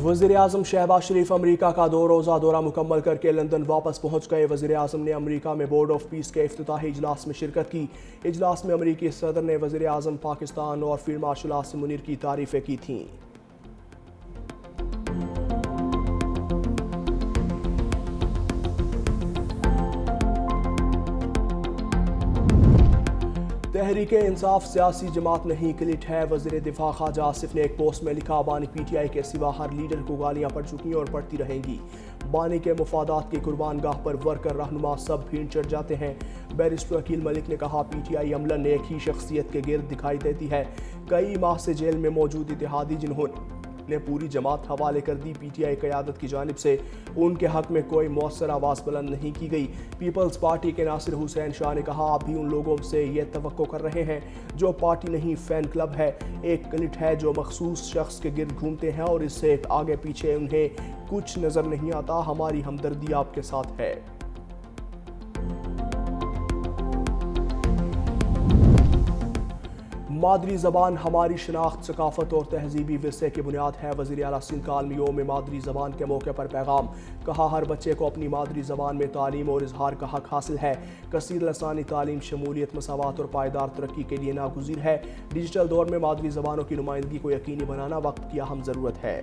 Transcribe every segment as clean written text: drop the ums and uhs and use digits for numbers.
वज़ीर-ए-आज़म शहबाज शरीफ अमरीका का 2 रोज़ा दौरा मुकम्मल करके लंदन वापस पहुँच गए। वज़ीर-ए-आज़म ने अमरीका में बोर्ड ऑफ पीस के इफ्तिताही इजलास में शिरकत की। इजलास में अमरीकी सदर ने वज़ीर-ए-आज़म पाकिस्तान और फील्ड मार्शल आसिम मुनीर की तारीफ़ें की थीं। तहरीके इंसाफ सियासी जमात नहीं, क्लिट है। वज़ीर दिफा ख्वाजा आसिफ ने एक पोस्ट में लिखा, बानी PTI के सिवा हर लीडर को गालियां पड़ चुकी और पड़ती रहेंगी। बानी के मुफादात की कुर्बान गाह पर वर्कर रहनुमा सब भीड़ चढ़ जाते हैं। बैरिस्टर अकील मलिक ने कहा, PTI अमलन एक ही शख्सियत के गिर्द दिखाई देती है। कई माह से जेल में मौजूद इत्तेहादी जिन्होंने पूरी जमात हवाले कर दी, PTI क़यादत की जानिब से उनके हक में कोई मौसर आवाज़ बुलंद नहीं की गई। पीपल्स पार्टी के नासिर हुसैन शाह ने कहा, आप भी उन लोगों से ये तवक्को कर रहे हैं जो पार्टी नहीं फ़ैन क्लब है, एक क्लिट है जो मखसूस शख्स के गिर्द घूमते हैं और इससे आगे पीछे उन्हें कुछ नज़र नहीं आता। हमारी हमदर्दी आपके साथ है। मादरी ज़बान हमारी शनाख्त, सकाफत और तहजीबी विरसे की बुनियाद है। वज़ीर आला सिंध का आलमी यौम मादरी ज़बान के मौके पर पैगाम, कहा हर बच्चे को अपनी मादरी ज़बान में तालीम और इजहार का हक हासिल है। कसीर लसानी तालीम शमूलियत, मसावात और पायदार तरक्की के लिए नागुज़ीर है। डिजिटल दौर में मादरी ज़बानों की नुमाइंदगी को यकीनी बनाना वक्त की अहम ज़रूरत है।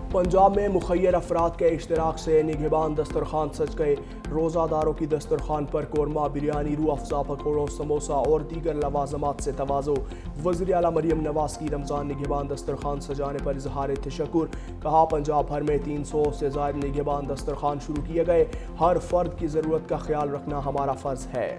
पंजाब में मुखय्यर अफराद के इश्तराक से निगहबान दस्तरखान सज गए। रोज़ादारों की दस्तरखान पर कौरमा, बिरयानी, रूह अफ़ज़ा, पकौड़ों, समोसा और दीगर लवाजमात से तवाज़ो। वज़ीर आला मरियम नवाज़ की रमज़ान निगहबान दस्तरखान सजाने पर इजहार तशक्कुर, कहा पंजाब भर में 300 से ज़ायद निगहबान दस्तरखान शुरू किए गए। हर फ़र्द की ज़रूरत का ख्याल रखना हमारा फ़र्ज़ है।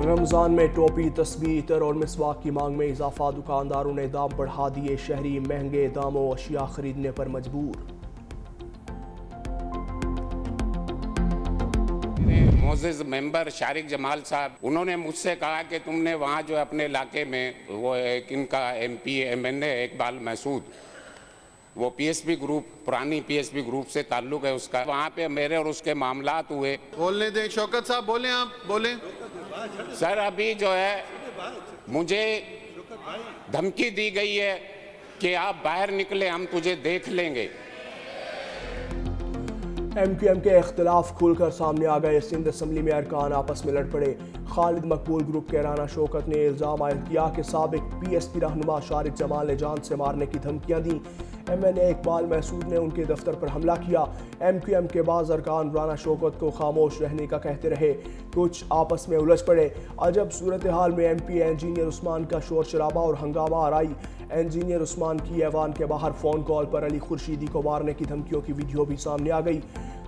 रमज़ान में टोपी, तस्बीह, इतर और मिसवाक की मांग में इजाफा, दुकानदारों ने दाम बढ़ा दिए। शहरी महंगे दामों अशिया खरीदने पर मजबूर। मोअज़्ज़िज़ मेंबर शारिक जमाल साहब, उन्होंने मुझसे कहा कि तुमने वहाँ जो अपने इलाके में वो एक इनका MP MNA इकबाल महसूद, वो PSP ग्रुप, पुरानी PSP ग्रुप से ताल्लुक़ है उसका, वहाँ पे मेरे और उसके मामलात हुए। बोलने दें शौकत साहब, बोलें, आप बोलें। सर अभी जो है मुझे धमकी दी गई है कि आप बाहर निकले, हम तुझे देख लेंगे। MQM के इख्तिलाफ खुलकर सामने आ गए। सिंध असम्बली में अरकान आपस में लड़ पड़े। खालिद मकबूल ग्रुप के राना शौकत ने इल्ज़ाम आयद किया कि साबिक PSP रहनुमा शारिक जमाल ने जान से मारने की धमकियां दी। MNA इकबाल महसूद ने उनके दफ्तर पर हमला किया। MQM के बाज़ अरकान राना शौकत को खामोश रहने का कहते रहे, कुछ आपस में उलझ पड़े। अजब सूरत हाल में MP इंजीनियर उस्मान का शोर शराबा और हंगामा आराई। इंजीनियर उस्मान की ऐवान के बाहर फ़ोन कॉल पर अली खुर्शीदी को मारने की धमकियों की वीडियो भी सामने आ गई।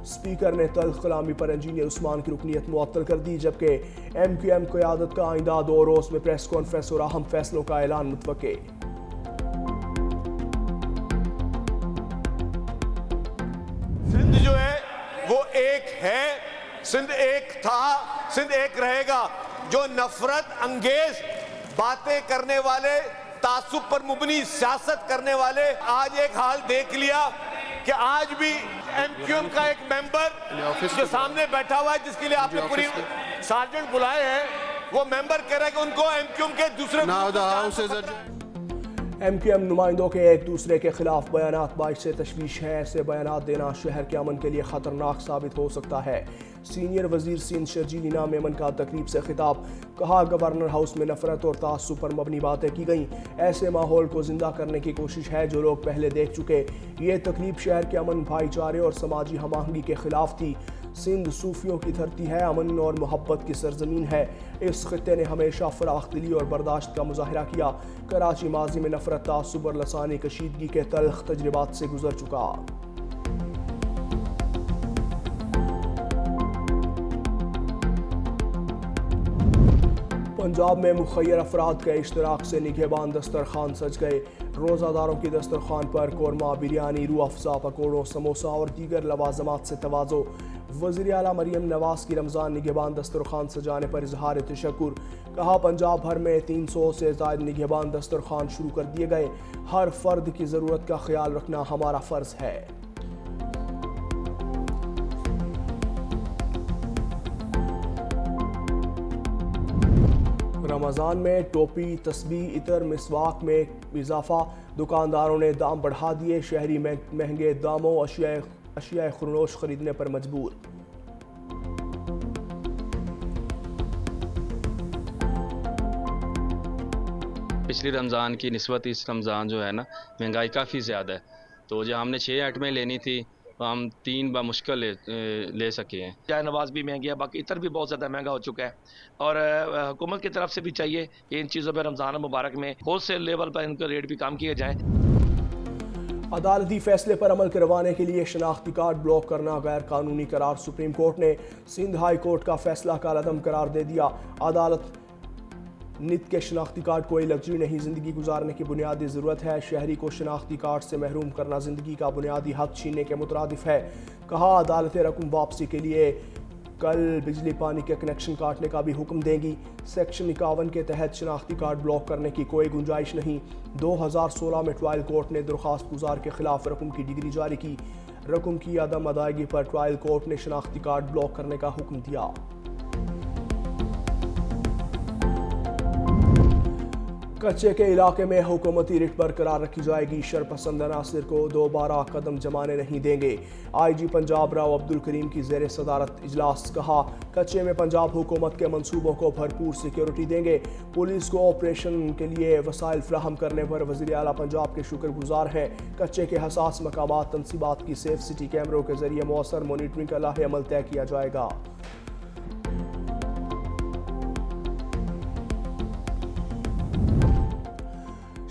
स्पीकर ने तल्ख कलामी पर इंजीनियर उस्मान की रुकनीत मुअत्तल कर दी, जबकि MQM क़यादत का आइंदा 2 रोज़ में प्रेस कॉन्फ्रेंस और अहम फैसलों का ऐलान मुतवक्के। सिंध जो है वो एक है, सिंध एक था, सिंध एक रहेगा। जो नफरत अंगेज बातें करने वाले, तासुब पर मुबनी सियासत करने वाले, आज एक हाल देख लिया कि आज भी MQM का एक मेंबर जो सामने बैठा हुआ है, जिसके लिए आपने पूरी सार्जेंट बुलाए हैं, वो मेंबर कह रहा है कि उनको MQM के दूसरे MQM नुमाइंदों के एक दूसरे के खिलाफ बयानात बाइश से तशवीश है। ऐसे बयानात देना शहर के अमन के लिए खतरनाक साबित हो सकता है। सीनियर वजीर सिंध शर्जील इनाम मेमन का तकरीब से खिताब, कहा गवर्नर हाउस में नफरत और तासुब पर मबनी बातें की गई। ऐसे माहौल को जिंदा करने की कोशिश है जो लोग पहले देख चुके। ये तकरीब शहर के अमन, भाईचारे और समाजी हमआहंगी के खिलाफ थी। सिंध सूफियों की धरती है, अमन और मोहब्बत की सरजमीन है। इस खित्ते ने हमेशा फराख दिली और बर्दाश्त का मुजाहरा किया। कराची माजी में नफरत, तासुब और लसानी कशीदगी के तल्ख तजर्बात से गुजर चुका। पंजाब में मुखय्यर अफराद के इश्तराक से निगहबान दस्तरखान सज गए। रोज़ादारों की दस्तरखान पर कौरमा, बिरयानी, रूह अफ़ज़ा, पकौड़ों, समोसा और दीगर लवाजमात से तवाज़ो। वज़ीर आला मरियम नवाज़ की रमज़ान निगहबान दस्तरखान सजाने पर इजहार तशक्कुर, कहा पंजाब भर में 300 से ज़ायद निगहबान दस्तरखान शुरू कर दिए गए। हर फ़र्द की ज़रूरत का ख्याल रखना हमारा फ़र्ज़ है। रमज़ान में टोपी, तस्बीह, इतर, मिसवाक में इजाफा, दुकानदारों ने दाम बढ़ा दिए। शहरी महंगे दामों अशिया खुरनोश खरीदने पर मजबूर। पिछली रमज़ान की निस्बत इस रमज़ान जो है ना, महंगाई काफ़ी ज़्यादा है। तो जो हमने 6 आइटमें लेनी थी तो हम 3 बामुश्किल ले सके हैं। चाय नवाज भी महंगी है, बाकी इतर भी बहुत ज़्यादा महंगा हो चुका है। और हुकूमत की तरफ से भी चाहिए कि इन चीज़ों पर रमज़ान मुबारक में होलसेल लेवल पर इनके रेट भी कम किए जाएँ। अदालती फैसले पर अमल करवाने के लिए शनाख्ती कार्ड ब्लॉक करना गैर कानूनी करार। सुप्रीम कोर्ट ने सिंध हाई कोर्ट का फैसला कालअदम करार दे दिया। अदालत नित के शनाख्ती कार्ड कोई लग्जरी नहीं, जिंदगी गुजारने की बुनियादी ज़रूरत है। शहरी को शनाख्ती कार्ड से महरूम करना जिंदगी का बुनियादी हक छीनने के मुतरादिफ है। कहा अदालतें रकम वापसी के लिए कल बिजली पानी के कनेक्शन काटने का भी हुक्म देंगी। सेक्शन 51 के तहत शनाख्ती कार्ड ब्लॉक करने की कोई गुंजाइश नहीं। 2016 में ट्रायल कोर्ट ने दरख्वास्त गुजार के खिलाफ रकम की डिग्री जारी की। रकम की अदम अदायगी पर ट्रायल कोर्ट ने शनाख्ती कार्ड ब्लॉक करने का हुक्म दिया। कच्चे के इलाके में हुकूमती रिट बरकरार रखी जाएगी। शरपसंद अनासिर को दोबारा कदम जमाने नहीं देंगे। IG पंजाब राव अब्दुल करीम की ज़ेर सदारत इजलास। कहा कच्चे में पंजाब हुकूमत के मंसूबों को भरपूर सिक्योरिटी देंगे। पुलिस को ऑपरेशन के लिए वसाइल फ्राहम करने पर वज़ीर आला पंजाब के शुक्रगुजार हैं। कच्चे के हसास मकामात तनसीबात की सेफ सिटी कैमरों के जरिए मौसर मॉनिटरिंग का लाहे अमल तय किया जाएगा।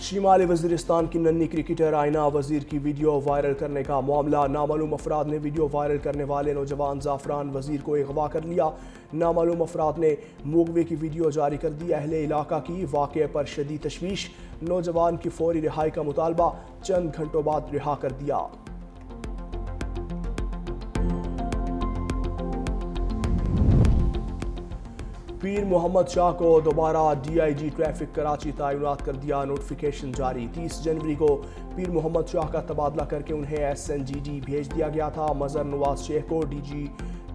शिमाली वज़ीरिस्तान की नन्ही क्रिकेटर आइना वज़ीर की वीडियो वायरल करने का मामला। नामालूम अफराद ने वीडियो वायरल करने वाले नौजवान ज़ाफ़रान वज़ीर को अगवा कर लिया। नामालूम अफराद ने मुगवे की वीडियो जारी कर दी। अहले इलाका की वाक़े पर शदीद तशवीश। नौजवान की फौरी रिहाई का मुतालबा, चंद घंटों बाद रिहा कर दिया। पीर मोहम्मद शाह को दोबारा DIG ट्रैफिक कराची तैनात कर दिया। नोटिफिकेशन जारी। 30 जनवरी को पीर मोहम्मद शाह का तबादला करके उन्हें SNGD भेज दिया गया था। मज़हर नवाज शेख को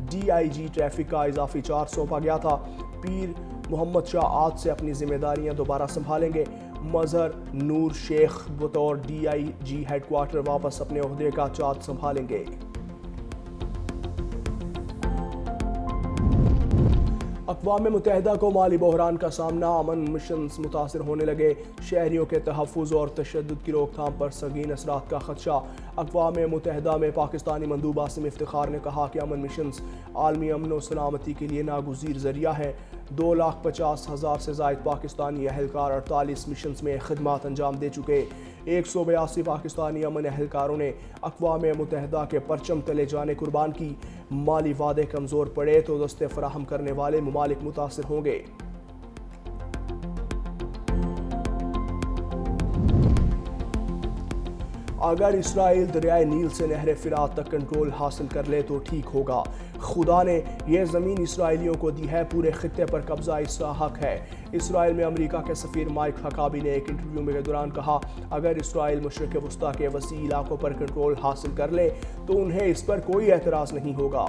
DIG ट्रैफिक का इजाफी चार्ज सौंपा गया था। पीर मोहम्मद शाह आज से अपनी जिम्मेदारियां दोबारा संभालेंगे। मज़हर नूर शेख बतौर DIG हेडक्वार्टर वापस अपने ओहदे का चार्ज संभालेंगे। अक़वाम मुत्तहिदा को माली बहरान का सामना। अमन मिशन मुतासर होने लगे। शहरियों के तहफ़्फ़ुज़ और तशद्दुद की रोकथाम पर संगीन असरात का खदशा। अक़वाम मुत्तहिदा में पाकिस्तानी मंदूब आसिम इफ्तिखार ने कहा कि अमन मिशन आलमी अमन व सलामती के लिए नागुज़ीर ज़रिया है। 2,50,000 से ज़ायद पाकिस्तानी अहलकार 48 मिशन में खिदमात अंजाम दे चुके। 182 पाकिस्तानी अमन अहलकारों ने अक़वाम मुत्तहिदा के परचम तले जाने कुर्बान की। माली वादे कमज़ोर पड़े तो दस्ते फराहम करने वाले मुमालिक मुतासिर होंगे। अगर इसराइल दरियाए नील से नहर फ़िरात तक कंट्रोल हासिल कर ले तो ठीक होगा। खुदा ने यह ज़मीन इसराइलियों को दी है, पूरे खित्ते पर कब्जा इसका हक है। इसराइल में अमेरिका के सफ़ीर माइक हकाबी ने एक इंटरव्यू में के दौरान कहा, अगर इसराइल मशरिक़ वस्ता के वसी इलाकों पर कंट्रोल हासिल कर ले तो उन्हें इस पर कोई एतराज़ नहीं होगा।